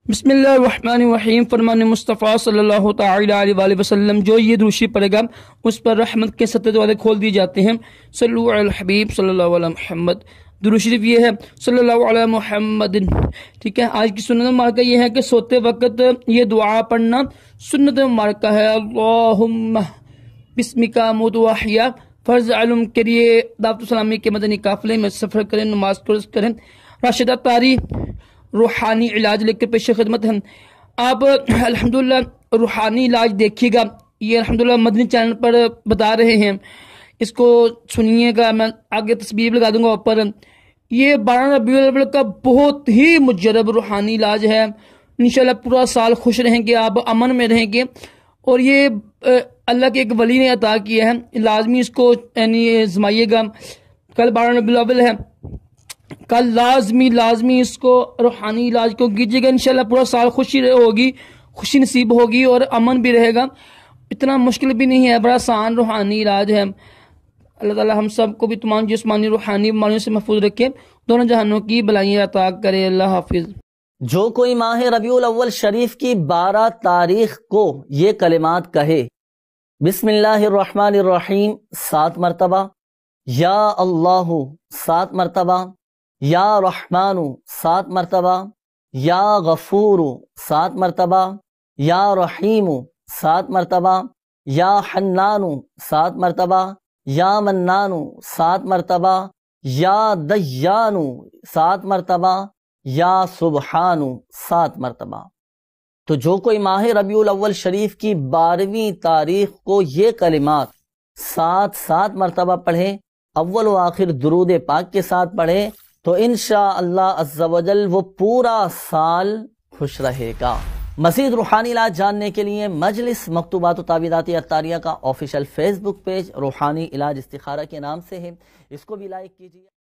بسم اللہ الرحمن الرحیم۔ فرمان مصطفیٰ صلی اللہ تعالی علیہ وآلہ وسلم، جو یہ دروشی پڑھے گا اس پر رحمت کے 7 دروازے کھول دیے جاتے ہیں۔ صلو علی الحبیب صلی اللہ علیہ محمد۔ درود شریف یہ ہے صلی اللہ علیہ محمد۔ ٹھیک ہے، آج کی سنت مبارکہ یہ ہے کہ سوتے وقت یہ دعا پڑھنا سنت مبارکہ ہے۔ اللہم بسمک اموت و احیا۔ فرض علم کے لیے دعوت اسلامی کے مدنی قافلے میں سفر کریں، نماز درست کریں۔ راشدہ طاری روحانی علاج لے کر پیش خدمت ہیں۔ آپ الحمدللہ روحانی علاج دیکھیے گا، یہ الحمدللہ مدنی چینل پر بتا رہے ہیں، اس کو سنیے گا، میں آگے تصویر لگا دوں گا اوپر۔ یہ 12 ربیع الاول کا بہت ہی مجرب روحانی علاج ہے۔ انشاءاللہ پورا سال خوش رہیں گے، آپ امن میں رہیں گے، اور یہ اللہ کے ایک ولی نے عطا کیا ہے، لازمی اس کو یعنی آزمائیے گا۔ کل 12 ربیع الاول ہے، کل لازمی اس کو روحانی علاج کو کیجیے گا، انشاءاللہ پورا سال خوشی ہوگی، خوشی نصیب ہوگی اور امن بھی رہے گا۔ اتنا مشکل بھی نہیں ہے، بڑا آسان روحانی علاج ہے۔ اللہ تعالی ہم سب کو بھی تمام جسمانی روحانی بیماریوں سے محفوظ رکھے، دونوں جہانوں کی بلائیں عطا کرے۔ اللہ حافظ۔ جو کوئی ماہ ربیع الاول شریف کی 12 تاریخ کو یہ کلمات کہے، بسم اللہ الرحمن الرحیم 7 مرتبہ، یا اللہ 7 مرتبہ، یا رحمان 7 مرتبہ، یا غفور 7 مرتبہ، یا رحیم 7 مرتبہ، یا حنان 7 مرتبہ، یا منان 7 مرتبہ، یا دیان 7 مرتبہ، یا سبحان 7 مرتبہ۔ تو جو کوئی ماہ ربیع الاول شریف کی 12ویں تاریخ کو یہ کلمات 7 مرتبہ پڑھیں، اول و آخر درود پاک کے ساتھ پڑھیں، تو انشاءاللہ عز و جل وہ پورا سال خوش رہے گا۔ مزید روحانی علاج جاننے کے لیے مجلس مکتوبات و تعویذات عطاریہ کا آفیشیل فیس بک پیج روحانی علاج استخارہ کے نام سے ہے، اس کو بھی لائک کیجیے۔